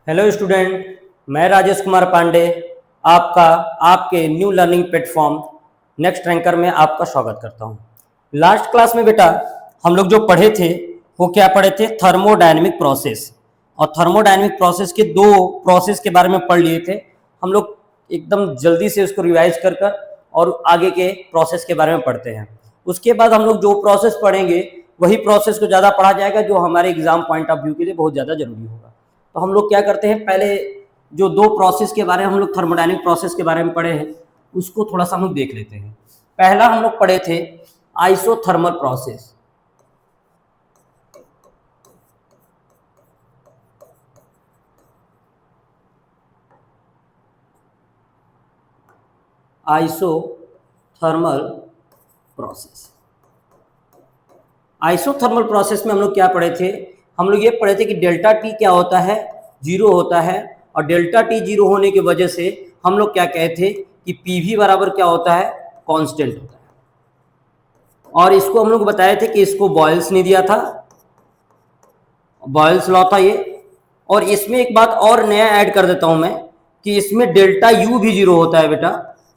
Hello student, मैं राजेश कुमार पांडे आपका आपके new learning platform next ranker में आपका स्वागत करता हूं। लास्ट क्लास में बेटा हम लोग जो पढ़े थे वो क्या पढ़े थे? Thermodynamic process. और थर्मोडायनेमिक प्रोसेस के दो प्रोसेस के बारे में पढ़ लिए थे हम लोग। एकदम जल्दी से उसको रिवाइज कर और आगे के प्रोसेस के बारे में पढ़ते हैं। उसके बाद हम लोग जो प्रोसेस पढ़ेंगे वही प्रोसेस को ज़्यादा पढ़ा जाएगा जो हमारे एग्जाम पॉइंट ऑफ व्यू के लिए बहुत ज़्यादा जरूरी होगा। तो हम लोग क्या करते हैं, पहले जो दो प्रोसेस के बारे में हम लोग थर्मोडायनेमिक प्रोसेस के बारे में पढ़े हैं उसको थोड़ा सा हम लोग देख लेते हैं। पहला हम लोग पढ़े थे isothermal process. Isothermal process. Isothermal process में हम लोग क्या पढ़े थे? हम लोग ये पढ़े थे कि डेल्टा टी क्या होता है, जीरो होता है। और डेल्टा टी जीरो होने की वजह से हम लोग क्या कहे थे कि पीवी बराबर क्या होता है, कांस्टेंट होता है। और इसको हम लोग बताए थे कि इसको बॉयल्स ने दिया था, बॉयल्स लॉ था ये। और इसमें एक बात और नया ऐड कर देता हूं मैं कि इसमें डेल्टा यू भी जीरो होता है बेटा।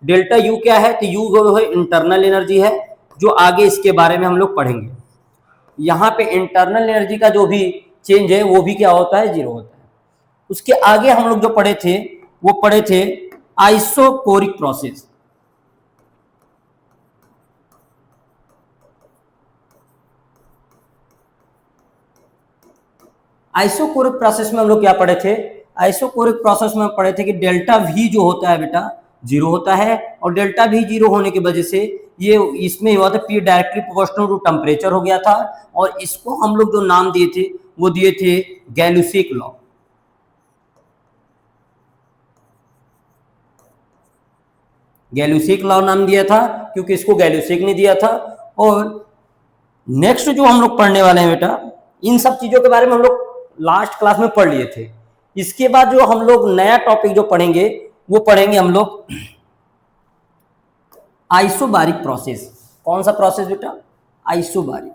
डेल्टा यू क्या है? तो यू जो है इंटरनल एनर्जी है, जो आगे इसके बारे में हम लोग पढ़ेंगे। यहाँ पे इंटरनल एनर्जी का जो भी चेंज है वो भी क्या होता है, जीरो होता है। उसके आगे हम लोग जो पढ़े थे वो पढ़े थे आइसोकोरिक प्रोसेस। आइसोकोरिक प्रोसेस में हम लोग क्या पढ़े थे? आइसोकोरिक प्रोसेस में पढ़े थे कि डेल्टा वी जो होता है बेटा जीरो होता है। और डेल्टा वी जीरो होने की वजह से ये इसमें हुआ था P directly proportional to temperature हो गया था। और इसको हम लोग जो नाम दिए थे वो दिए थे गैल्यूसिक लॉ। गैल्यूसिक लॉ नाम दिया था क्योंकि इसको गैल्यूसिक ने दिया था। और नेक्स्ट जो हम लोग पढ़ने वाले हैं बेटा, इन सब चीजों के बारे में हम लोग लास्ट क्लास में पढ़ लिए थे। इसके बाद जो हम लोग नया टॉपिक जो पढ़ेंगे वो पढ़ेंगे हम लोग आइसोबारिक प्रोसेस। कौन सा प्रोसेस बेटा? आइसोबारिक।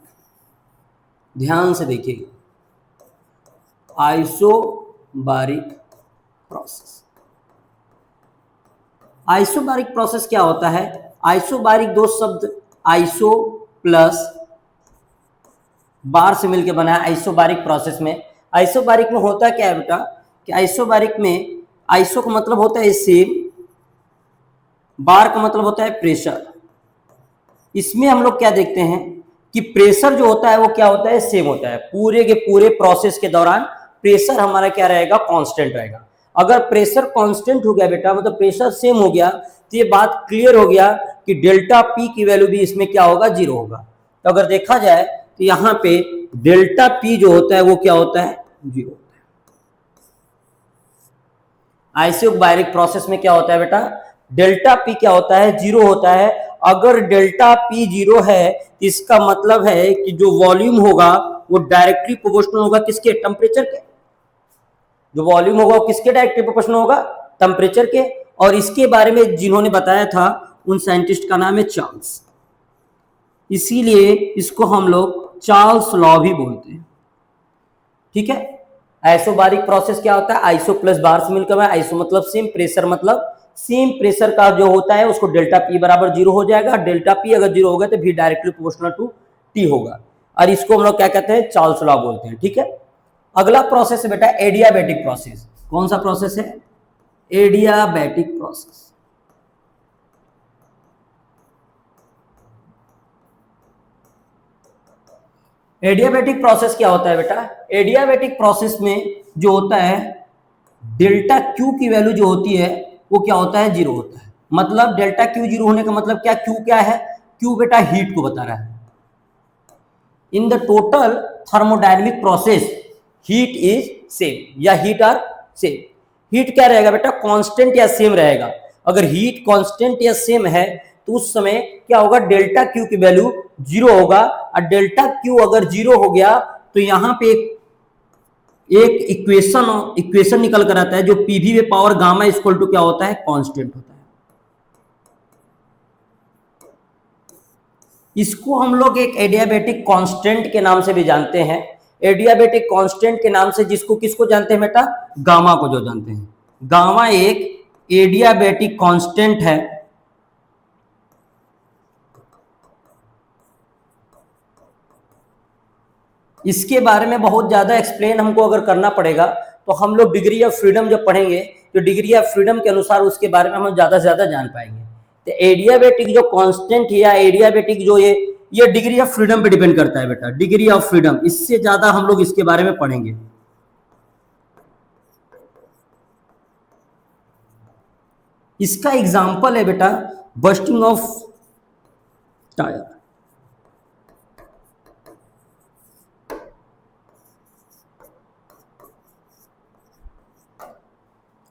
ध्यान से देखिए, आइसोबारिक प्रोसेस। आइसोबारिक प्रोसेस क्या होता है? आइसोबारिक दो शब्द आइसो प्लस बार से मिलकर बना है आइसोबारिक प्रोसेस में। आइसोबारिक में होता क्या है बेटा कि आइसोबारिक में आइसो का मतलब होता है सेम, बार का मतलब होता है प्रेशर। इसमें हम लोग क्या देखते हैं कि प्रेशर जो होता है वो क्या होता है, सेम होता है। पूरे के पूरे प्रोसेस के दौरान प्रेशर हमारा क्या रहेगा, कांस्टेंट रहेगा। अगर प्रेशर कांस्टेंट हो गया बेटा, मतलब प्रेशर सेम हो गया, तो ये बात क्लियर हो गया कि डेल्टा पी की वैल्यू भी इसमें क्या होगा, जीरो होगा। तो अगर देखा जाए तो यहाँ पे डेल्टा पी जो होता है वो क्या होता है, जीरो होता है। आइसोबारिक प्रोसेस में क्या होता है बेटा, डेल्टा पी क्या होता है, जीरो होता है। अगर डेल्टा पी जीरो है तो इसका मतलब है कि जो वॉल्यूम होगा वो डायरेक्टली प्रोपोर्शनल होगा किसके, टेम्परेचर के। जो वॉल्यूम होगा वो किसके डायरेक्टली प्रोपोर्शनल होगा, टेम्परेचर के। और इसके बारे में जिन्होंने बताया था उन साइंटिस्ट का नाम है चार्ल्स। इसीलिए इसको हम लोग चार्ल्स लॉ भी बोलते हैं। ठीक है। आइसोबारिक प्रोसेस क्या होता है, आइसो प्लस बार से मिलकर है। आइसो मतलब सेम, प्रेशर मतलब सेम प्रेशर का जो होता है उसको डेल्टा पी बराबर जीरो हो जाएगा। डेल्टा पी अगर जीरो होगा तो भी डायरेक्टली प्रोपोर्शनल टू टी होगा। और इसको हम लोग क्या कहते हैं, चार्ल्स लॉ बोलते हैं। ठीक है। अगला प्रोसेस है बेटा एडियाबैटिक प्रोसेस। कौन सा प्रोसेस है, एडियाबैटिक प्रोसेस। एडियाबैटिक प्रोसेस क्या होता है बेटा, एडियाबैटिक प्रोसेस में जो होता है डेल्टा क्यू की वैल्यू जो होती है वो क्या होता है, जीरो होता है। मतलब डेल्टा क्यू जीरो होने का मतलब क्या, क्यू क्या है, क्यू बेटा हीट को बता रहा है। In the total thermodynamic process heat is same, या हीट आर सेम। हीट क्या रहेगा बेटा, कांस्टेंट या सेम रहेगा। अगर हीट कांस्टेंट या सेम है तो उस समय क्या होगा, डेल्टा क्यू की वैल्यू जीरो होगा। और डेल्टा क्यू अगर जीरो हो गया तो यहां पे एक इक्वेशन निकल कर आता है जो पीवी में पावर गामा इक्वल टू क्या होता है, कांस्टेंट होता है। इसको हम लोग एक एडियाबैटिक कांस्टेंट के नाम से भी जानते हैं। एडियाबेटिक कांस्टेंट के नाम से जिसको किसको जानते हैं बेटा, गामा को जो जानते हैं। गामा एक एडियाबेटिक कांस्टेंट है। इसके बारे में बहुत ज्यादा एक्सप्लेन हमको अगर करना पड़ेगा तो हम लोग डिग्री ऑफ फ्रीडम जब पढ़ेंगे तो डिग्री ऑफ फ्रीडम के अनुसार उसके बारे में हम ज्यादा से ज्यादा जान पाएंगे। तो एडियाबेटिक जो कांस्टेंट है या एडियाबेटिक जो ये डिग्री ऑफ फ्रीडम पे डिपेंड करता है बेटा, डिग्री ऑफ फ्रीडम। इससे ज्यादा हम लोग इसके बारे में पढ़ेंगे। इसका एग्जाम्पल है बेटा bursting of tyre.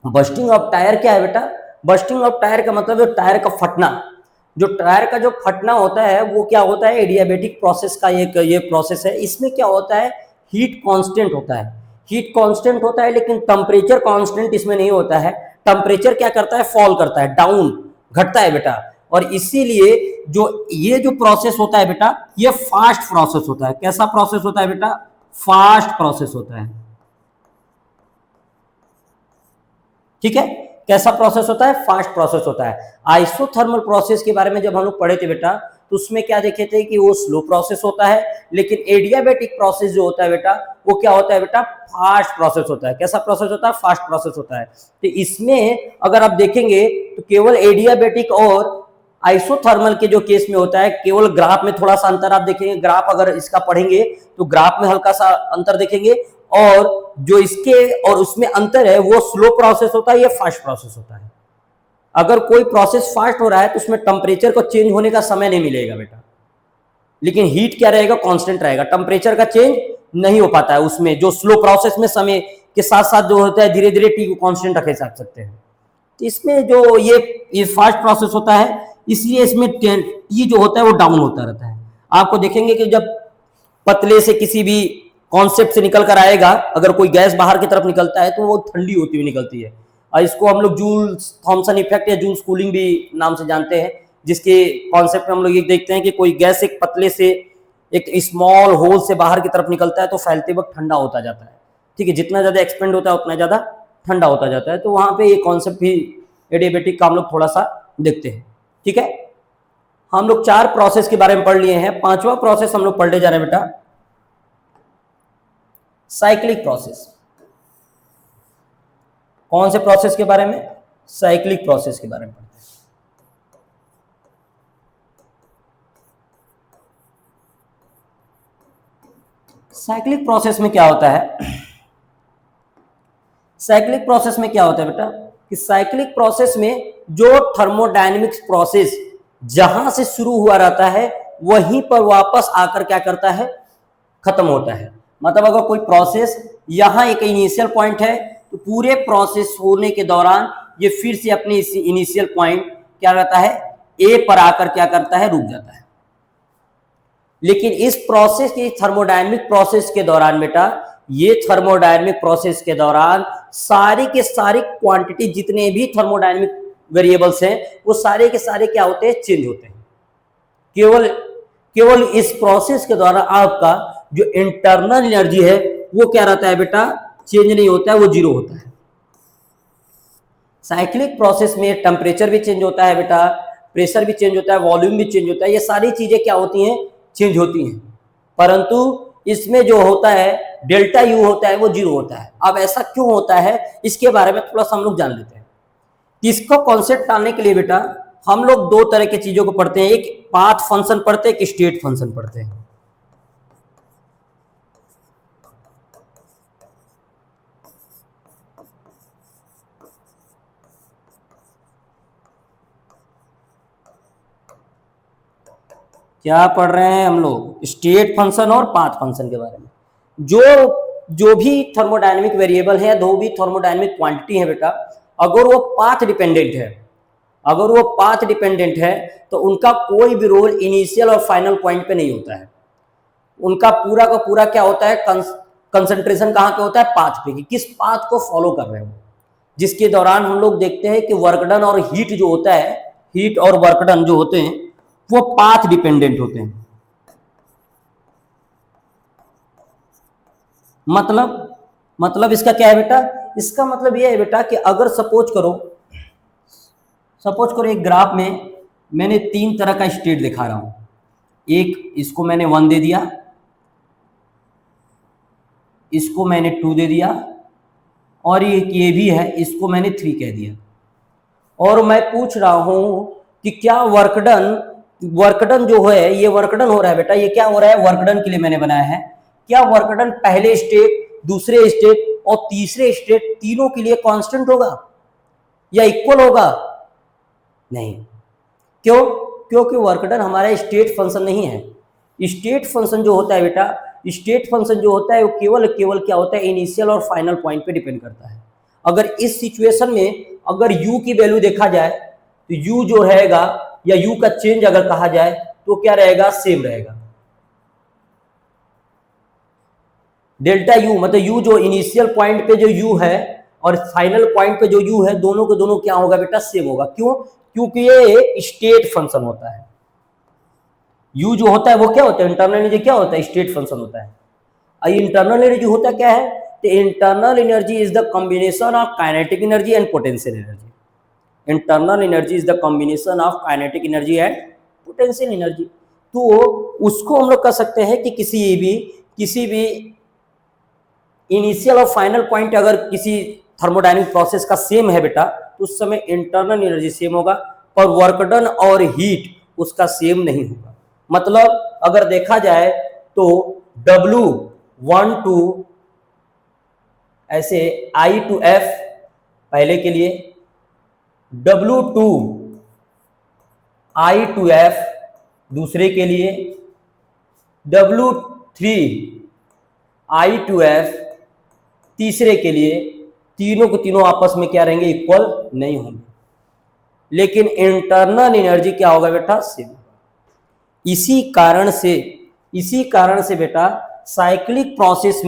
Bursting of tyre क्या है बेटा, बस्टिंग ऑफ टायर का मतलब है टायर का फटना। जो टायर का जो फटना होता है वो क्या होता है, एडियाबेटिक प्रोसेस का ये प्रोसेस है। इसमें क्या होता है, हीट कांस्टेंट होता है, हीट कांस्टेंट होता है, लेकिन टेम्परेचर कांस्टेंट इसमें नहीं होता है। टेम्परेचर क्या करता है, फॉल करता है, डाउन, घटता है बेटा। और इसीलिए ये जो प्रोसेस होता है बेटा, ये फास्ट प्रोसेस होता है। कैसा प्रोसेस होता है बेटा, फास्ट प्रोसेस होता है। ठीक है, कैसा प्रोसेस होता है, फास्ट प्रोसेस होता है। आइसोथर्मल प्रोसेस के बारे में जब हम लोग पढ़े थे बेटा, तो उसमें क्या देखे थे कि वो स्लो प्रोसेस होता है, लेकिन एडियाबेटिक प्रोसेस जो होता है बेटा, वो क्या होता है बेटा, फास्ट प्रोसेस होता है। कैसा प्रोसेस होता है, फास्ट प्रोसेस होता है। तो इसमें अगर आप देखेंगे तो केवल एडियाबेटिक और आइसोथर्मल के जो केस में होता है, केवल ग्राफ में थोड़ा सा अंतर आप देखेंगे। ग्राफ अगर इसका पढ़ेंगे तो ग्राफ में हल्का सा अंतर देखेंगे, और जो इसके और उसमें अंतर है वो स्लो प्रोसेस होता है, ये फास्ट प्रोसेस होता है। अगर कोई प्रोसेस फास्ट हो रहा है तो उसमें टेम्परेचर को चेंज होने का समय नहीं मिलेगा बेटा, लेकिन हीट क्या रहेगा, कांस्टेंट रहेगा। टेम्परेचर का चेंज नहीं हो पाता है उसमें। जो स्लो प्रोसेस में समय के साथ साथ जो होता है धीरे धीरे टी को कांस्टेंट रखे जा सकते हैं। तो इसमें जो ये फास्ट प्रोसेस होता है, इसलिए इसमें टी जो होता है वो डाउन होता रहता है। आपको देखेंगे कि जब पतले से किसी भी कॉन्सेप्ट से निकल कर आएगा, अगर कोई गैस बाहर की तरफ निकलता है तो वो ठंडी होती हुई निकलती है। और इसको हम लोग जूल्स थॉमसन इफेक्ट या जूल्स कूलिंग भी नाम से जानते हैं, जिसके कॉन्सेप्ट में हम लोग ये देखते हैं कि कोई गैस एक पतले से एक स्मॉल होल से बाहर की तरफ निकलता है तो फैलते वक्त ठंडा होता जाता है। ठीक है, जितना ज्यादा एक्सपेंड होता है उतना ज्यादा ठंडा होता जाता है। तो वहां पे ये कॉन्सेप्ट भी एडियाबेटिक का हम लोग थोड़ा सा देखते हैं। ठीक है, हम लोग 4 प्रोसेस के बारे में पढ़ लिए हैं। 5वां प्रोसेस हम लोग पढ़ने जा रहे हैं बेटा, साइक्लिक प्रोसेस। कौन से प्रोसेस के बारे में, साइक्लिक प्रोसेस के बारे में पढ़ते हैं। साइक्लिक प्रोसेस में क्या होता है, साइक्लिक प्रोसेस में क्या होता है बेटा, कि साइक्लिक प्रोसेस में जो थर्मोडायनेमिक्स प्रोसेस जहां से शुरू हुआ रहता है वहीं पर वापस आकर क्या करता है, खत्म होता है। मतलब अगर कोई प्रोसेस यहां एक इनिशियल पॉइंट है तो पूरे प्रोसेस होने के दौरान ये फिर से अपने इनिशियल पॉइंट क्या रहता है, ए पर आकर क्या करता है, रुक जाता है। लेकिन इस प्रोसेस की थर्मोडायनेमिक प्रोसेस के दौरान बेटा, ये थर्मोडायनेमिक प्रोसेस के दौरान सारी के सारी क्वांटिटी जितने भी थर्मोडायनेमिक वेरिएबल्स हैं वो सारे के सारे क्या होते हैं, चेंज होते हैं। केवल इस प्रोसेस के द्वारा आपका जो इंटरनल एनर्जी है वो क्या रहता है बेटा, चेंज नहीं होता है, वो जीरो होता है। साइक्लिक प्रोसेस में टेम्परेचर भी चेंज होता है बेटा, प्रेशर भी चेंज होता है, वॉल्यूम भी चेंज होता है, ये सारी चीजें क्या होती हैं, चेंज होती हैं। परंतु इसमें जो होता है डेल्टा यू होता है वो जीरो होता है। अब ऐसा क्यों होता है इसके बारे में थोड़ा सा हम लोग जान लेते हैं। इसको कॉन्सेप्ट डालने के लिए बेटा हम लोग 2 तरह की चीजों को पढ़ते हैं, एक पाथ फंक्शन पढ़ते हैं, एक स्टेट फंक्शन पढ़ते हैं। क्या पढ़ रहे हैं हम लोग, स्टेट फंक्शन और पाथ फंक्शन के बारे में। जो भी थर्मोडायनेमिक वेरिएबल है, जो भी थर्मोडायनेमिक क्वांटिटी है बेटा, अगर वो पाथ डिपेंडेंट है, अगर वो पाथ डिपेंडेंट है तो उनका कोई भी रोल इनिशियल और फाइनल पॉइंट पे नहीं होता है। उनका पूरा का पूरा क्या होता है, कंसंट्रेशन कहाँ पे होता है, पाथ पे, कि किस पाथ को फॉलो कर रहे हो। जिसके दौरान हम लोग देखते हैं कि वर्क डन और हीट जो होता है, हीट और वर्क डन जो होते हैं वो पाथ डिपेंडेंट होते हैं। मतलब इसका क्या है बेटा, इसका मतलब ये है बेटा कि अगर सपोज करो एक ग्राफ में मैंने 3 तरह का स्टेट दिखा रहा हूं। एक इसको मैंने 1 दे दिया, इसको मैंने 2 दे दिया, और ये भी है, इसको मैंने 3 कह दिया। और मैं पूछ रहा हूं कि क्या वर्कडन जो है, ये वर्कडन हो रहा है बेटा, ये क्या हो रहा है, वर्कडन के लिए मैंने बनाया है। क्या वर्कडन पहले स्टेट, दूसरे स्टेट और तीसरे स्टेट तीनों के लिए कांस्टेंट होगा या इक्वल होगा? नहीं। क्यों? क्योंकि वर्कडन हमारा स्टेट फंक्शन नहीं है। स्टेट फंक्शन जो होता है बेटा, स्टेट फंक्शन जो होता है वो केवल क्या होता है, इनिशियल और फाइनल पॉइंट पे डिपेंड करता है। अगर इस सिचुएशन में अगर u की वैल्यू देखा जाए तो u जो रहेगा या u का चेंज अगर कहा जाए तो क्या रहेगा, सेम रहेगा। डेल्टा u मतलब u जो इनिशियल पॉइंट पे जो u है और फाइनल पॉइंट पे जो u है, दोनों के दोनों क्या होगा बेटा, सेम होगा। क्यों? क्योंकि ये स्टेट फंक्शन होता है। u जो होता है वो क्या होता है, इंटरनल एनर्जी क्या होता है, स्टेट फंक्शन होता है। इंटरनल एनर्जी होता क्या है, तो internal energy is the combination of kinetic energy and potential energy. Internal energy is the combination of kinetic energy and potential energy. तो उसको हम लोग कह सकते हैं कि किसी भी इनिशियल और फाइनल पॉइंट अगर किसी थर्मोडायनेमिक प्रोसेस का सेम है बेटा, तो उस समय इंटरनल एनर्जी सेम होगा, पर वर्क डन और हीट उसका सेम नहीं होगा। मतलब अगर देखा जाए तो W1 to ऐसे I to F पहले के लिए, W2 I to F दूसरे के लिए, W3 I to F तीसरे के लिए, तीनों को तीनों आपस में क्या रहेंगे, इक्वल नहीं होंगे। लेकिन इंटरनल एनर्जी क्या होगा बेटा, सेम। इसी कारण से बेटा साइक्लिक प्रोसेस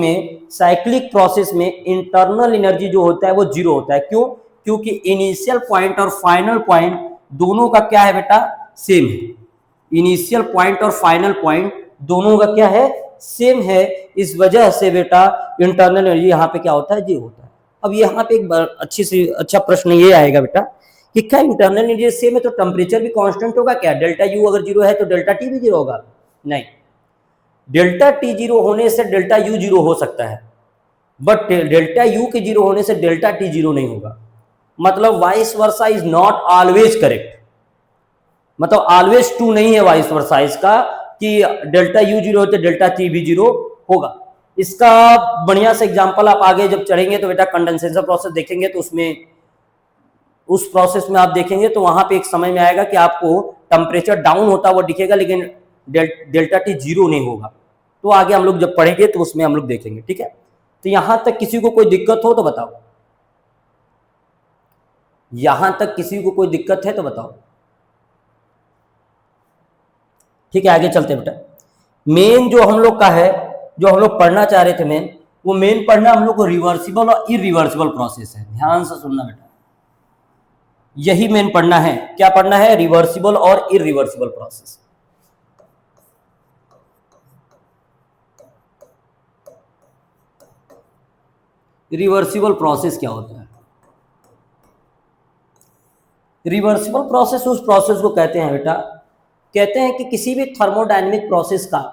में इंटरनल एनर्जी जो होता है वो जीरो होता है। क्यों? क्योंकि इनिशियल पॉइंट और फाइनल पॉइंट दोनों का क्या है बेटा, सेम है। इनिशियल पॉइंट और फाइनल पॉइंट दोनों का क्या है, सेम है। इस वजह से बेटा इंटरनल एनर्जी यहाँ पे क्या होता है, जीरो होता है। अब यहाँ पे एक अच्छा प्रश्न ये आएगा बेटा कि क्या इंटरनल एनर्जी सेम है तो टेम्परेचर भी कांस्टेंट होगा क्या? डेल्टा यू अगर जीरो है तो डेल्टा टी भी जीरो होगा? नहीं, डेल्टा टी जीरो होने से डेल्टा यू जीरो हो सकता है, बट डेल्टा यू के जीरो होने से डेल्टा टी जीरो नहीं होगा। मतलब vice versa is not always correct, मतलब ऑलवेज ट्रू नहीं है वाइस वर्सा इसका कि डेल्टा यू जीरो होते डेल्टा टी भी जीरो होगा। इसका बढ़िया से एग्जांपल आप आगे जब चढ़ेंगे तो बेटा कंडेंसेशन प्रोसेस देखेंगे तो उस प्रोसेस में आप देखेंगे तो वहां पे एक समय में आएगा कि आपको टेम्परेचर डाउन होता हुआ दिखेगा लेकिन डेल्टा टी जीरो नहीं होगा। तो आगे हम लोग जब पढ़ेंगे तो उसमें हम लोग देखेंगे, ठीक है। तो यहां तक किसी को कोई दिक्कत हो तो बताओ, यहां तक किसी को कोई दिक्कत है तो बताओ, ठीक है। आगे चलते बेटा, मेन जो हम लोग का है, जो हम लोग पढ़ना चाह रहे थे मेन, वो मेन पढ़ना हम लोग को रिवर्सिबल और इरिवर्सिबल प्रोसेस है। ध्यान से सुनना बेटा, यही मेन पढ़ना है। क्या पढ़ना है? रिवर्सिबल और इरिवर्सिबल प्रोसेस। रिवर्सिबल प्रोसेस क्या होता है? रिवर्सिबल प्रोसेस उस प्रोसेस को कहते हैं बेटा, कहते हैं कि किसी भी थर्मोडायनेमिक प्रोसेस का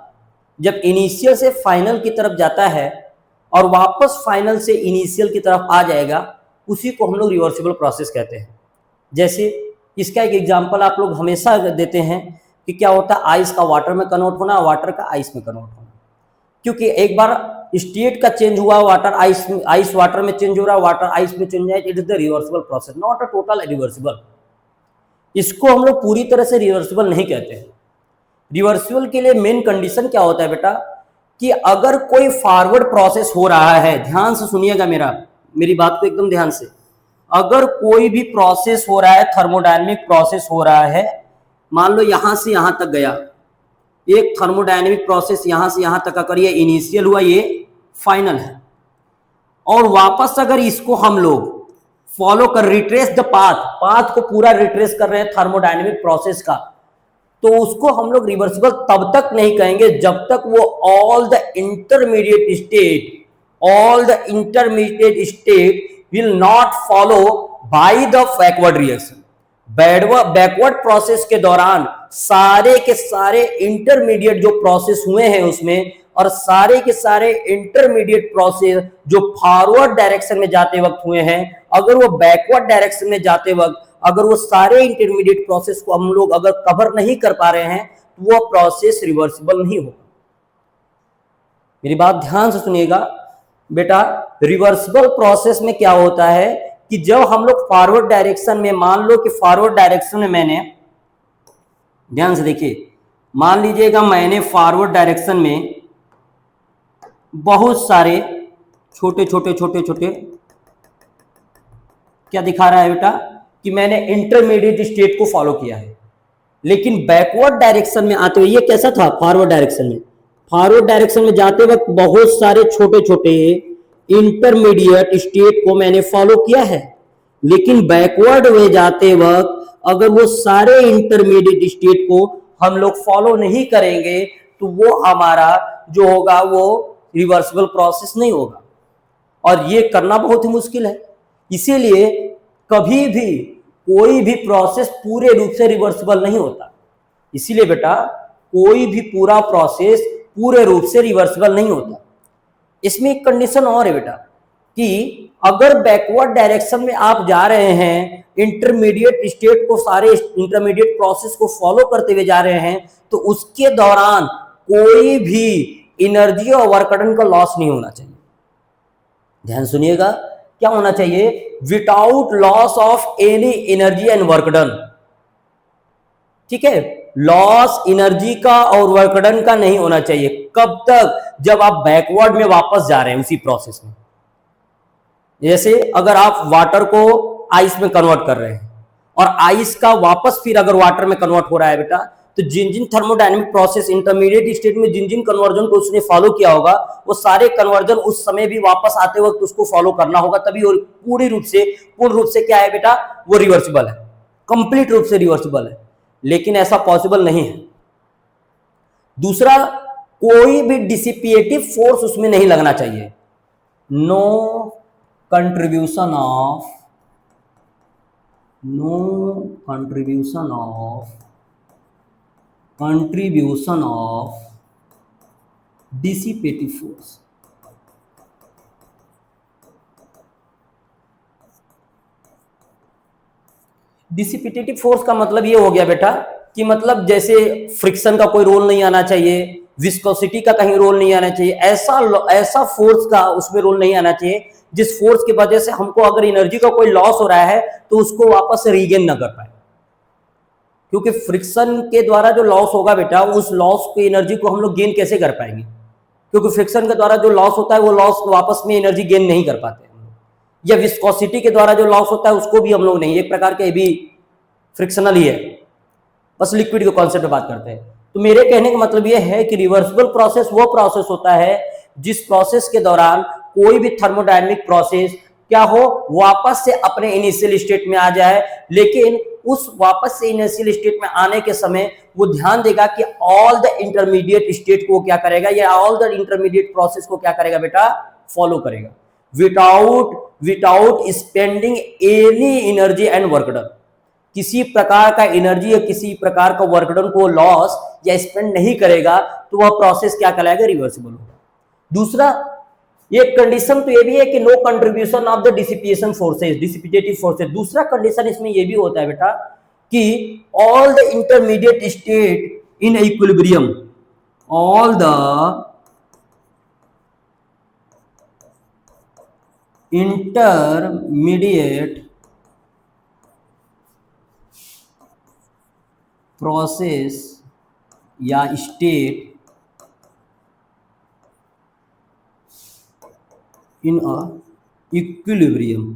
जब इनिशियल से फाइनल की तरफ जाता है और वापस फाइनल से इनिशियल की तरफ आ जाएगा, उसी को हम लोग रिवर्सिबल प्रोसेस कहते हैं। जैसे इसका एक एग्जांपल आप लोग हमेशा देते हैं कि क्या होता है, आइस का वाटर में कन्वर्ट होना, वाटर का आइस में कन्वर्ट होना। क्योंकि एक बार स्टेट का चेंज हुआ, वाटर आइस वाटर में चेंज हो रहा, वाटर आइस में चेंज है, it is the reversible process, not a total reversible. इसको हम लोग पूरी तरह से रिवर्सिबल नहीं कहते हैं। रिवर्सिबल के लिए मेन कंडीशन क्या होता है बेटा, कि अगर कोई फॉरवर्ड प्रोसेस हो रहा है, ध्यान से सुनिएगा मेरी बात को एकदम ध्यान से, अगर कोई भी प्रोसेस हो रहा है, थर्मोडायनेमिक प्रोसेस हो रहा है, मान लो यहां से यहां तक गया, एक थर्मोडायनेमिक प्रोसेस यहां से यहां तक अगर ये इनिशियल हुआ, ये फाइनल है, और वापस अगर इसको हम लोग फॉलो कर रिट्रेस द पाथ को पूरा रिट्रेस कर रहे हैं थर्मोडायनेमिक प्रोसेस का, तो उसको हम लोग रिवर्सिबल तब तक नहीं कहेंगे जब तक वो all the intermediate all the intermediate state will not follow by the backward reaction. Backward process के दौरान सारे के सारे इंटरमीडिएट जो प्रोसेस हुए हैं उसमें, और सारे के सारे इंटरमीडिएट प्रोसेस जो फॉरवर्ड डायरेक्शन में जाते वक्त हुए हैं, अगर वो बैकवर्ड डायरेक्शन में जाते वक्त अगर वो सारे इंटरमीडिएट प्रोसेस को हम लोग अगर कवर नहीं कर पा रहे हैं तो वो प्रोसेस रिवर्सिबल नहीं होगा। मेरी बात ध्यान से सुनिएगा बेटा, रिवर्सिबल प्रोसेस में क्या होता है कि जब हम लोग फॉरवर्ड डायरेक्शन में, मान लो कि फॉरवर्ड डायरेक्शन में मैंने, ध्यान से देखिए, मान लीजिएगा मैंने फॉरवर्ड डायरेक्शन में बहुत सारे छोटे छोटे छोटे छोटे क्या दिखा रहा है बेटा कि मैंने इंटरमीडिएट स्टेट को फॉलो किया है, लेकिन बैकवर्ड डायरेक्शन में आते हुए ये कैसा था? फॉरवर्ड डायरेक्शन में, फॉरवर्ड डायरेक्शन में जाते वक्त बहुत सारे छोटे छोटे इंटरमीडिएट स्टेट को मैंने फॉलो किया है, लेकिन बैकवर्ड में जाते वक्त अगर वो सारे इंटरमीडिएट स्टेट को हम लोग फॉलो नहीं करेंगे तो वो हमारा जो होगा वो रिवर्सिबल प्रोसेस नहीं होगा, और ये करना बहुत ही मुश्किल है। इसीलिए कभी भी कोई भी प्रोसेस पूरे रूप से रिवर्सिबल नहीं होता। इसीलिए बेटा कोई भी पूरा प्रोसेस पूरे रूप से रिवर्सिबल नहीं होता। इसमें एक कंडीशन और है बेटा कि अगर बैकवर्ड डायरेक्शन में आप जा रहे हैं, इंटरमीडिएट स्टेट को, सारे इंटरमीडिएट प्रोसेस को फॉलो करते हुए जा रहे हैं, तो उसके दौरान कोई भी एनर्जी और वर्क डन का लॉस नहीं होना चाहिए। ध्यान सुनिएगा, क्या होना चाहिए? Without loss of any energy and work done. ठीक है, लॉस एनर्जी का और वर्क डन का नहीं होना चाहिए। कब तक? जब आप बैकवर्ड में वापस जा रहे हैं उसी प्रोसेस में। जैसे अगर आप वाटर को आइस में कन्वर्ट कर रहे हैं और आइस का वापस फिर अगर वाटर में कन्वर्ट हो रहा है बेटा, तो जिन जिन थर्मोडायनेमिक प्रोसेस इंटरमीडिएट स्टेट में जिन जिन कन्वर्जन को उसने फॉलो किया होगा, वो सारे कन्वर्जन उस समय भी वापस आते वक्त उसको फॉलो करना होगा, तभी पूर्ण रूप से क्या है बेटा? वो रिवर्सिबल है, कंप्लीट रूप से रिवर्सिबल है। लेकिन ऐसा पॉसिबल नहीं है। दूसरा, कोई भी डिसिपिएटिव फोर्स उसमें नहीं लगना चाहिए। No contribution of dissipative force. Dissipative force का मतलब ये हो गया बेटा कि मतलब जैसे फ्रिक्शन का कोई रोल नहीं आना चाहिए, विस्कोसिटी का कहीं रोल नहीं आना चाहिए, ऐसा फोर्स का उसमें रोल नहीं आना चाहिए जिस फोर्स की वजह से हमको अगर एनर्जी का कोई लॉस हो रहा है तो उसको वापस से रीगेन ना कर पाए। क्योंकि फ्रिक्शन के द्वारा जो लॉस होगा बेटा, उस लॉस की एनर्जी को हम लोग गेन कैसे कर पाएंगे? क्योंकि फ्रिक्शन के द्वारा जो लॉस होता है वो लॉस वापस में एनर्जी गेन नहीं कर पाते हम लोग, या विस्कोसिटी के द्वारा जो लॉस होता है उसको भी हम लोग नहीं, एक प्रकार के भी फ्रिक्शनल ही है, बस लिक्विड के कॉन्सेप्ट पे बात करते हैं। तो मेरे कहने का मतलब ये है कि रिवर्सिबल प्रोसेस वो प्रोसेस होता है जिस प्रोसेस के दौरान कोई भी थर्मोडायनेमिक प्रोसेस क्या हो, वापस से अपने इनिशियल स्टेट में आ जाए, लेकिन उस वापस से इनिशियल स्टेट में आने के समय वो ध्यान देगा कि ऑल द इंटरमीडिएट स्टेट को क्या करेगा, या ऑल द इंटरमीडिएट प्रोसेस को क्या करेगा बेटा? फॉलो करेगा, without spending any energy and work done. किसी प्रकार का एनर्जी या किसी प्रकार का वर्क डन को लॉस या स्पेंड नहीं करेगा, तो वह प्रोसेस क्या कहलाएगा? रिवर्सिबल होगा। दूसरा, एक कंडीशन तो ये भी है कि no contribution of the dissipation forces, dissipative forces. दूसरा कंडीशन इसमें ये भी होता है बेटा कि all the intermediate state in equilibrium, all the intermediate process या स्टेट इन अ इक्विलिब्रियम,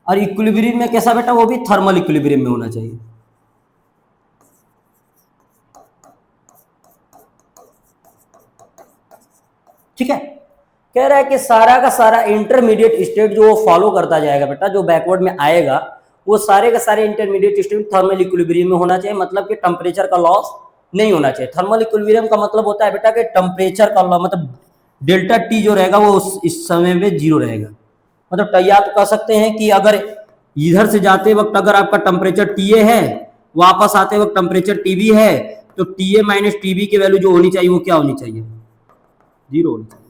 और इक्विलिब्रियम में कैसा बेटा? वो भी थर्मल इक्विलिब्रियम में होना चाहिए। ठीक है, कह रहा है कि सारा का सारा इंटरमीडिएट स्टेट जो वो फॉलो करता जाएगा बेटा, जो बैकवर्ड में आएगा, वो सारे का सारे इंटरमीडिएट स्टेट थर्मल इक्विलिब्रियम में होना चाहिए। मतलब कि टेम्परेचर का लॉस नहीं होना चाहिए। थर्मल इक्विलिब्रियम का मतलब होता है बेटा कि टेम्परेचर का मतलब डेल्टा टी जो रहेगा वो इस समय में 0 रहेगा। मतलब या तो कह सकते हैं कि अगर इधर से जाते वक्त अगर आपका टेम्परेचर टीए है, वापस आते वक्त टेम्परेचर टीबी है, तो टीए माइनस टीबी की वैल्यू जो होनी चाहिए वो क्या होनी चाहिए? 0 होनी चाहिए।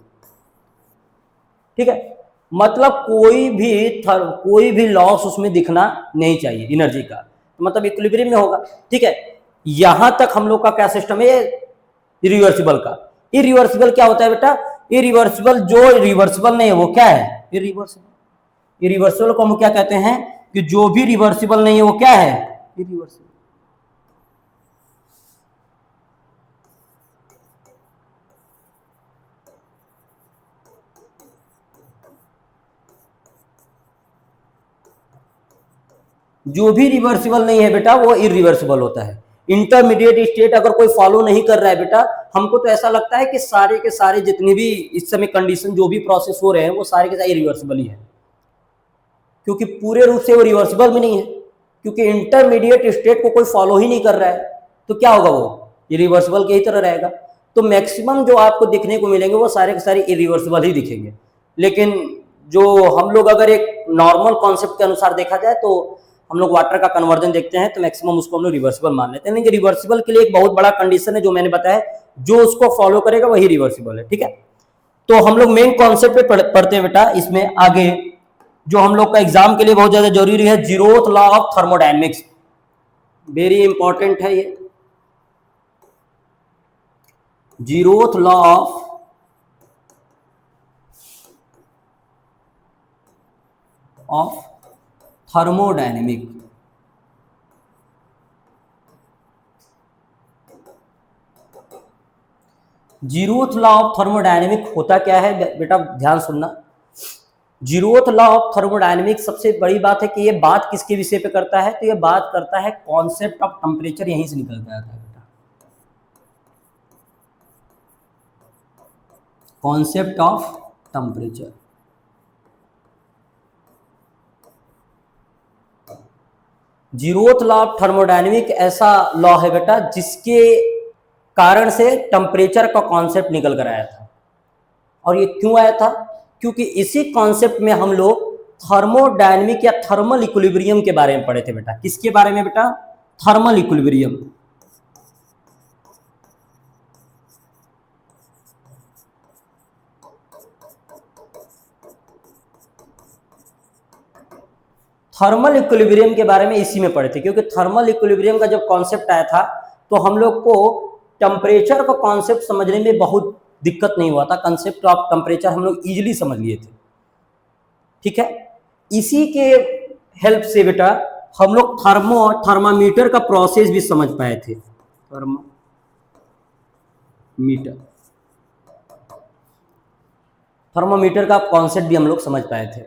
ठीक है, मतलब कोई भी लॉस उसमें दिखना नहीं चाहिए एनर्जी का, मतलब इक्विलिब्रियम में होगा। ठीक है, यहां तक हम लोग का क्या सिस्टम है इरिवर्सिबल का। इरिवर्सिबल क्या होता है बेटा? इरिवर्सिबल जो रिवर्सिबल नहीं है वो क्या है? इरिवर्सिबल। इरिवर्सिबल को हम क्या कहते हैं कि जो भी रिवर्सिबल नहीं है वो क्या है? इरिवर्सिबल। जो भी रिवर्सिबल नहीं है बेटा वो इरिवर्सिबल होता है। इंटरमीडिएट स्टेट अगर कोई फॉलो नहीं कर रहा है बेटा, हमको तो ऐसा लगता है कि सारे के सारे जितनी भी इस समय कंडीशन जो भी प्रोसेस हो रहे हैं वो सारे के सारे इरिवर्सिबल ही है, क्योंकि पूरे रूप से वो रिवर्सिबल भी नहीं है, क्योंकि इंटरमीडिएट स्टेट को कोई फॉलो ही नहीं कर रहा है, तो क्या होगा? वो इरिवर्सिबल के ही तरह रहेगा। तो मैक्सिमम जो आपको दिखने को मिलेंगे वो सारे के सारे इरिवर्सिबल ही दिखेंगे। लेकिन जो हम लोग अगर एक नॉर्मल कॉन्सेप्ट के अनुसार देखा जाए तो हम लोग वाटर का कन्वर्जन देखते हैं तो मैक्सिमम उसको हम लोग रिवर्सिबल मान लेते हैं। लेकिन रिवर्सिबल के लिए एक बहुत बड़ा कंडीशन है जो मैंने बताया, जो उसको फॉलो करेगा वही रिवर्सिबल है। ठीक है, तो हम लोग मेन कॉन्सेप्ट पे पढ़ते हैं बेटा। इसमें आगे जो हम लोग का एग्जाम के लिए बहुत ज्यादा जरूरी है, zeroth law of thermodynamics, very important है ये। Zeroth law of thermodynamic. Zeroth law of thermodynamic होता क्या है बेटा? ध्यान सुनना। जीरोथ लॉ ऑफ थर्मोडायनेमिक सबसे बड़ी बात है कि ये बात किसके विषय पे करता है? तो ये बात करता है कॉन्सेप्ट ऑफ टेम्परेचर, यहीं से निकल के आता है बेटा। Concept of temperature. Zeroth law of thermodynamic ऐसा लॉ है बेटा जिसके कारण से टेम्परेचर का कॉन्सेप्ट निकल कर आया था। और ये क्यों आया था? क्योंकि इसी कॉन्सेप्ट में हम लोग थर्मोडायनेमिक या थर्मल इक्विलिब्रियम के बारे में पढ़े थे बेटा। किसके बारे में बेटा? Thermal equilibrium. थर्मल इक्विलिब्रियम के बारे में इसी में पढ़े थे, क्योंकि थर्मल इक्विलिब्रियम का जब कॉन्सेप्ट आया था तो हम लोग को टेम्परेचर का कॉन्सेप्ट समझने में बहुत दिक्कत नहीं हुआ था। कंसेप्ट ऑफ टेम्परेचर हम लोग इजीली समझ लिए थे। ठीक है, इसी के हेल्प से बेटा हम लोग थर्मामीटर का प्रोसेस भी समझ पाए थे। थर्मामीटर का कॉन्सेप्ट भी हम लोग समझ पाए थे।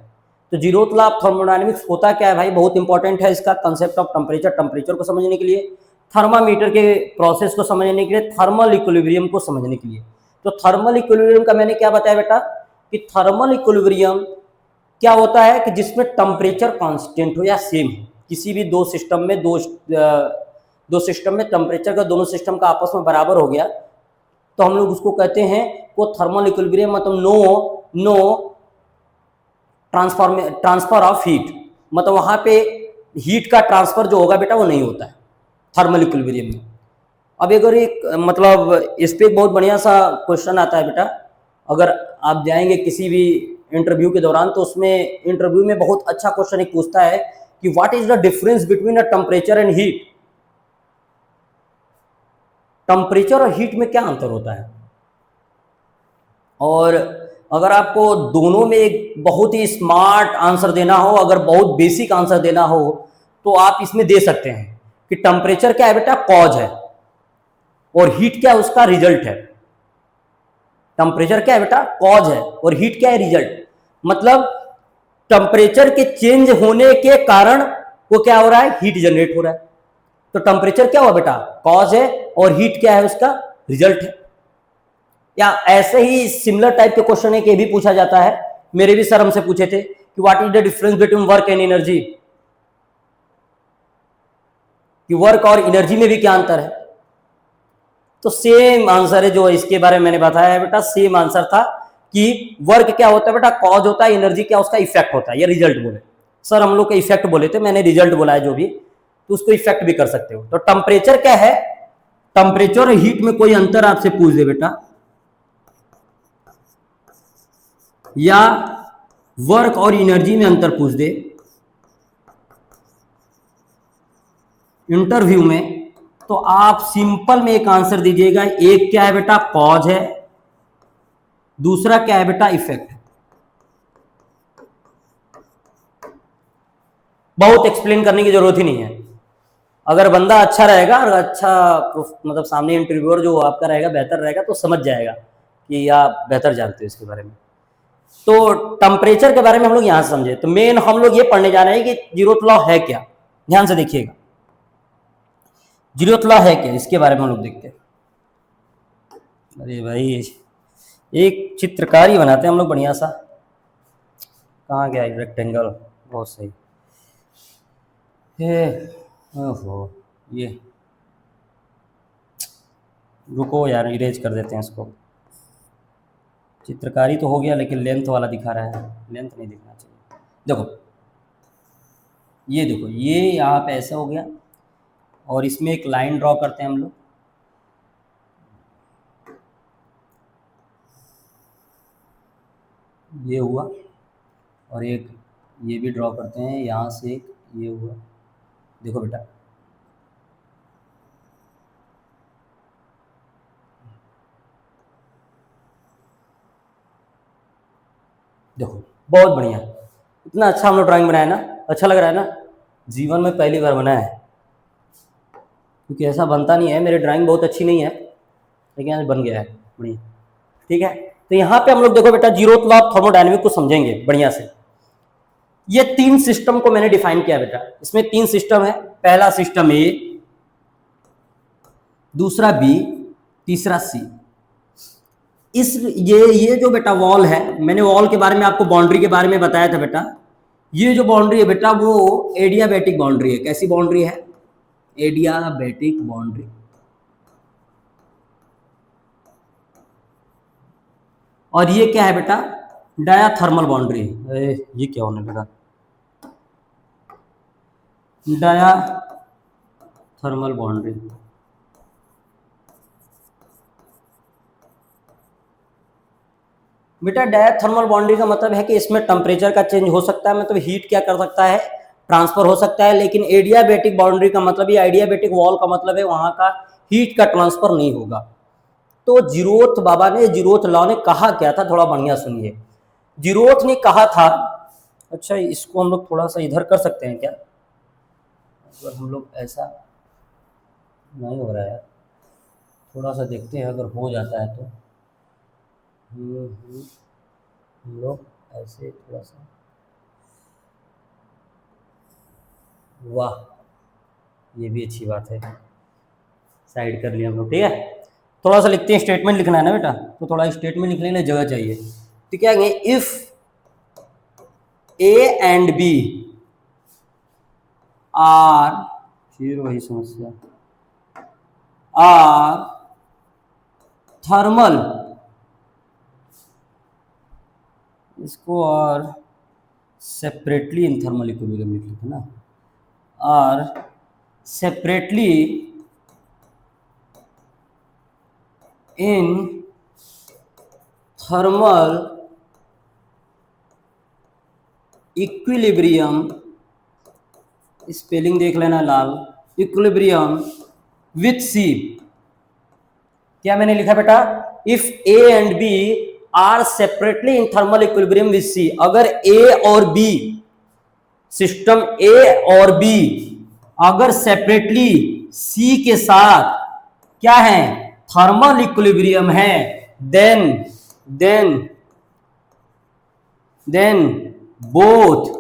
तो जीरोथ लॉ ऑफ थर्मोडायनेमिक्स होता क्या है भाई? बहुत इंपॉर्टेंट है इसका कंसेप्ट ऑफ टेम्परेचर, टेम्परेचर को समझने के लिए, थर्मामीटर के प्रोसेस को समझने के लिए, थर्मल इक्विलिब्रियम को समझने के लिए। तो थर्मल इक्विलिब्रियम का मैंने क्या बताया बेटा कि थर्मल इक्विलिब्रियम क्या होता है कि जिसमें टेम्परेचर कांस्टेंट हो या सेम हो। किसी भी दो सिस्टम में टेम्परेचर का दोनों सिस्टम का आपस में बराबर हो गया तो हम लोग उसको कहते हैं वो थर्मल इक्विलिब्रियम, मतलब नो ट्रांसफर ऑफ हीट, मतलब वहां पे हीट का ट्रांसफर जो होगा बेटा वो नहीं होता है थर्मल इक्विलिब्रियम में। अब अगर एक मतलब इस पे बहुत बढ़िया सा क्वेश्चन आता है बेटा, अगर आप जाएंगे किसी भी इंटरव्यू के दौरान तो उसमें इंटरव्यू में बहुत अच्छा क्वेश्चन एक पूछता है कि what is the difference between a temperature and heat. Temperature और हीट में क्या अंतर होता है? और अगर आपको दोनों में एक बहुत ही स्मार्ट आंसर देना हो, अगर बहुत बेसिक आंसर देना हो तो आप इसमें दे सकते हैं कि टेम्परेचर क्या है बेटा? कॉज है, और हीट क्या है? उसका रिजल्ट है। टेम्परेचर क्या है बेटा? कॉज है, और हीट क्या है? रिजल्ट। मतलब टेम्परेचर के चेंज होने के कारण वो क्या हो रहा है? हीट जनरेट हो रहा है। तो टेम्परेचर क्या हुआ बेटा? कॉज है, और हीट क्या है? उसका रिजल्ट है। या ऐसे ही सिमिलर टाइप के क्वेश्चन है कि भी पूछा जाता है, मेरे भी सर हमसे पूछे थे कि what is the difference between work and energy, कि वर्क और एनर्जी में भी क्या अंतर है। तो सेम आंसर है जो इसके बारे में मैंने बताया है बेटा, सेम आंसर था कि वर्क क्या होता है बेटा, कॉज होता है, एनर्जी क्या उसका इफेक्ट होता है, ये रिजल्ट बोले सर, हम लोग का इफेक्ट बोले थे, मैंने रिजल्ट बोला है जो भी, तो उसको इफेक्ट भी कर सकते हो। तो टेम्परेचर क्या है, टेम्परेचर और हीट में कोई अंतर आपसे पूछ दे बेटा, या वर्क और एनर्जी में अंतर पूछ दे इंटरव्यू में, तो आप सिंपल में एक आंसर दीजिएगा, एक क्या है बेटा कॉज है, दूसरा क्या है बेटा इफेक्ट। बहुत एक्सप्लेन करने की जरूरत ही नहीं है, अगर बंदा अच्छा रहेगा और अच्छा मतलब सामने इंटरव्यूअर जो आपका रहेगा बेहतर रहेगा तो समझ जाएगा कि आप बेहतर जानते हो इसके बारे में। तो टेम्परेचर के बारे में हम लोग यहां से समझे, तो मेन हम लोग ये पढ़ने जा रहे हैं कि जीरोथ लॉ है क्या, ध्यान से देखिएगा जीरोथ लॉ है क्या, इसके बारे में हम लोग देखते हैं। अरे भाई एक चित्रकारी बनाते हैं हम लोग बढ़िया सा, कहाँ गया रेक्टेंगल, बहुत सही, ओहो ये रुको यार, इरेज कर देते हैं इसको। चित्रकारी तो हो गया लेकिन लेंथ वाला दिखा रहा है, लेंथ नहीं दिखना चाहिए। देखो ये देखो, ये यहाँ पे ऐसा हो गया और इसमें एक लाइन ड्रॉ करते हैं हम लोग, ये हुआ, और एक ये भी ड्रॉ करते हैं, यहाँ से एक ये हुआ, देखो बेटा देखो, बहुत बढ़िया, इतना अच्छा हम लोग ड्राइंग बनाया ना, अच्छा लग रहा है ना, जीवन में पहली बार बनाया है, क्योंकि ऐसा बनता नहीं है, मेरी ड्राइंग बहुत अच्छी नहीं है लेकिन आज बन गया है बढ़िया, ठीक है। तो यहाँ पे हम लोग देखो बेटा जीरोथ लॉ ऑफ थर्मोडायनेमिक्स को समझेंगे बढ़िया से। ये तीन सिस्टम को मैंने डिफाइन किया बेटा, इसमें तीन सिस्टम है, पहला सिस्टम ए, दूसरा बी, तीसरा सी। इस ये जो बेटा वॉल है, मैंने वॉल के बारे में आपको बाउंड्री के बारे में बताया था बेटा, ये जो बाउंड्री है बेटा वो एडियाबैटिक बाउंड्री है। कैसी बाउंड्री है, एडियाबैटिक बाउंड्री। और ये क्या है बेटा, डायाथर्मल बाउंड्री। ये क्या होने लगा, डायाथर्मल बाउंड्री। बेटा डायथर्मल बाउंड्री का मतलब है कि इसमें टेम्परेचर का चेंज हो सकता है, मतलब हीट क्या कर सकता है, ट्रांसफर हो सकता है, लेकिन एडियाबैटिक बाउंड्री का मतलब, ये आइडियाबैटिक वॉल का मतलब है वहां का हीट का ट्रांसफर नहीं होगा। तो जीरोथ बाबा ने, जीरोथ लॉ ने कहा क्या था, थोड़ा बढ़िया सुनिए। जीरोथ ने कहा था, अच्छा इसको हम लोग थोड़ा सा इधर कर सकते हैं क्या, अगर हम लोग ऐसा नहीं हो रहा है, थोड़ा सा देखते हैं अगर हो जाता है तो, हम लोग ऐसे थोड़ा सा, वाह ये भी अच्छी बात है, साइड कर लिया हम लोग, ठीक है। थोड़ा सा लिखते हैं, स्टेटमेंट लिखना है ना बेटा, तो थोड़ा स्टेटमेंट लिखने के लिए जगह चाहिए, तो क्या कहेंगे, if A and B are, फिर वही समस्या, आर थर्मल, इसको और सेपरेटली इन थर्मल इक्विलिब्रियम लिख लेते ना, are separately in thermal equilibrium, spelling देख लेना लाल, इक्विलिब्रियम विथ सी। क्या मैंने लिखा बेटा, if A and B are separately in thermal equilibrium with C, अगर ए और बी, सिस्टम ए और बी अगर सेपरेटली सी के साथ क्या है, थर्मल इक्विलिब्रियम है, then then then both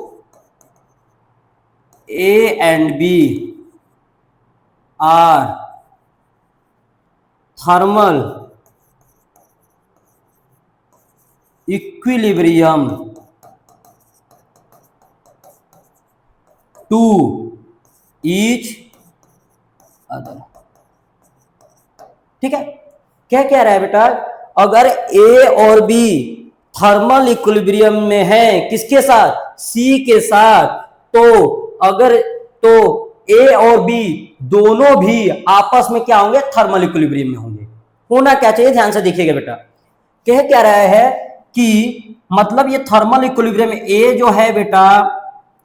A and B are thermal equilibrium to each other। ठीक है, क्या कह रहा है बेटा, अगर ए और बी थर्मल इक्विलिब्रियम में है, किसके साथ, सी के साथ, तो अगर तो ए और बी दोनों भी आपस में क्या होंगे, थर्मल इक्विलिब्रियम में होंगे। होना क्या चाहिए, ध्यान से देखिएगा बेटा, कह क्या रहा है कि मतलब ये थर्मल इक्विलिब्रियम ए जो है बेटा,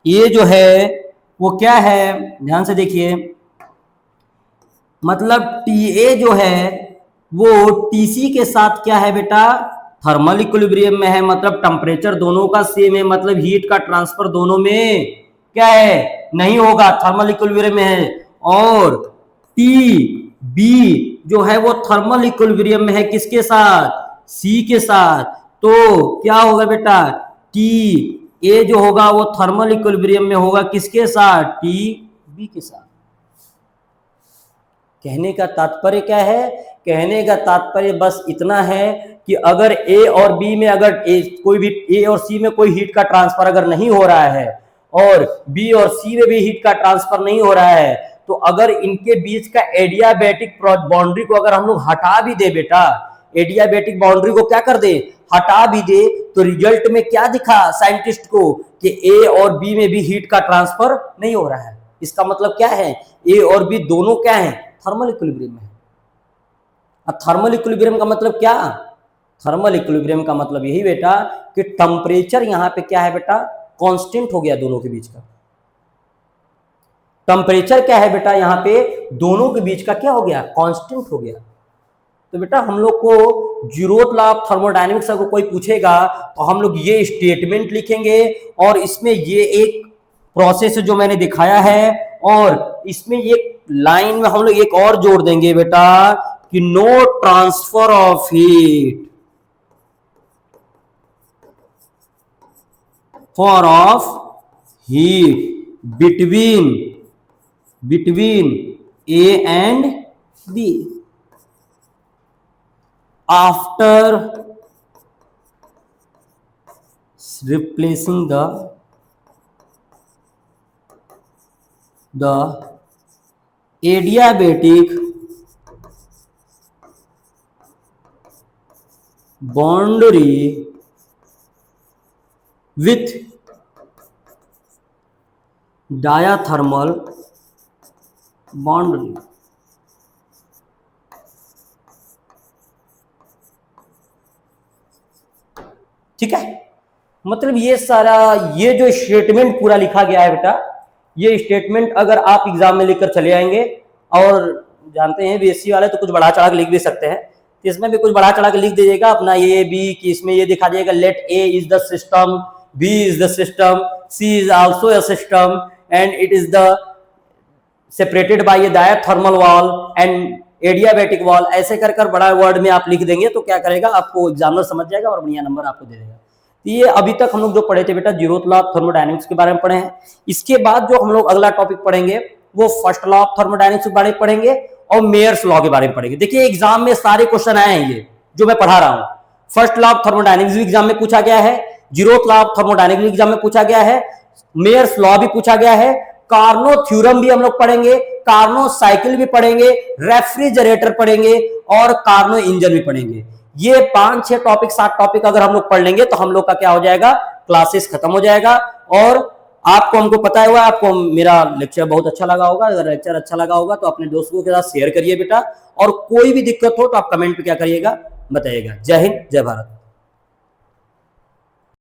ये जो है वो क्या है, ध्यान से देखिए, मतलब TA जो है वो TC के साथ क्या है बेटा, थर्मल इक्विलिब्रियम में है, मतलब टेम्परेचर दोनों का सेम है, मतलब हीट का ट्रांसफर दोनों में क्या है, नहीं होगा, थर्मल इक्विलिब्रियम में है। और TB जो है वो थर्मल इक्विलिब्रियम में है, किसके साथ, C के साथ, तो क्या होगा बेटा, TA जो होगा वो थर्मल इक्विलिब्रियम में होगा, किसके साथ, TB के साथ। कहने का तात्पर्य क्या है, कहने का तात्पर्य बस इतना है कि अगर ए और बी में, अगर कोई भी ए और सी में कोई हीट का ट्रांसफर अगर नहीं हो रहा है और बी और सी में भी हीट का ट्रांसफर नहीं हो रहा है, तो अगर इनके बीच का एडियाबैटिक बाउंड्री को अगर हम लोग हटा भी दे बेटा, एडियाबैटिक बाउंड्री को क्या कर दे, हटा भी दे, तो रिजल्ट में क्या दिखा साइंटिस्ट को कि ए और बी में भी हीट का ट्रांसफर नहीं हो रहा है। इसका मतलब क्या है, ए और बी दोनों क्या है, थर्मल इक्विलिब्रियम में है। अब थर्मल इक्विलिब्रियम का मतलब क्या, थर्मल इक्विलिब्रियम का मतलब यही बेटा कि टेम्परेचर यहां पे क्या है बेटा, कांस्टेंट हो गया दोनों के बीच का। टेम्परेचर क्या है बेटा, यहां पे दोनों के बीच का क्या हो गया, कांस्टेंट हो गया। तो बेटा हम लोग को जीरोथ लॉ ऑफ थर्मोडायनेमिक्स अगर कोई पूछेगा तो हम लोग ये स्टेटमेंट लिखेंगे और इसमें ये एक प्रोसेस जो मैंने दिखाया है, और इसमें एक लाइन में हम लोग एक और जोड़ देंगे बेटा कि no transfer of heat for of heat between A and B after replacing the adiabatic boundary with diathermal boundary। ठीक है, मतलब ये सारा ये जो स्टेटमेंट पूरा लिखा गया है बेटा, ये स्टेटमेंट अगर आप एग्जाम में लिखकर चले आएंगे, और जानते हैं बीएससी वाले तो कुछ बढ़ा चढ़ा के लिख भी सकते हैं, तो इसमें भी कुछ बढ़ा चढ़ा के लिख दीजिएगा अपना ए बी कि इसमें ये दिखा दिएगा let A is the system, B is the system, C is also a system and it is the separated by a diathermal wall and adiabatic wall. ऐसे कर कर बड़ा वर्ड में आप लिख देंगे तो क्या करेगा, आपको एग्जामिनर समझ जाएगा और बढ़िया नंबर आपको दे देगा। तो ये अभी तक हम लोग जो पढ़े थे बेटा जीरोथ लॉ ऑफ थर्मोडायनेमिक्स के बारे में पढ़े हैं। इसके बाद जो हम लोग अगला टॉपिक पढ़ेंगे वो फर्स्ट लॉ ऑफ थर्मोडायनेमिक्स के बारे में पढ़ेंगे और मेयर्स लॉ के बारे में पढ़ेंगे। देखिए एग्जाम में सारे क्वेश्चन आए हैं ये जो मैं पढ़ा रहा हूं। फर्स्ट लॉ ऑफ थर्मोडायनेमिक्स भी एग्जाम में पूछा गया है, zeroth law of thermodynamics exam में पूछा गया है, मेयर्स लॉ भी पूछा गया है, कार्नो थ्योरम भी हम लोग पढ़ेंगे, कार्नो साइकिल भी पढ़ेंगे, रेफ्रिजरेटर पढ़ेंगे और कार्नो इंजन भी पढ़ेंगे। ये 5-6 टॉपिक 7 टॉपिक अगर हम लोग पढ़ लेंगे तो हम लोग का क्या हो जाएगा, क्लासेस खत्म हो जाएगा। और आपको हमको पता हुआ आपको मेरा लेक्चर बहुत अच्छा लगा होगा। अगर लेक्चर अच्छा लगा होगा तो अपने दोस्तों के साथ शेयर करिए बेटा, और कोई भी दिक्कत हो तो आप कमेंट पे क्या करिएगा, बताइएगा। जय हिंद, जय भारत।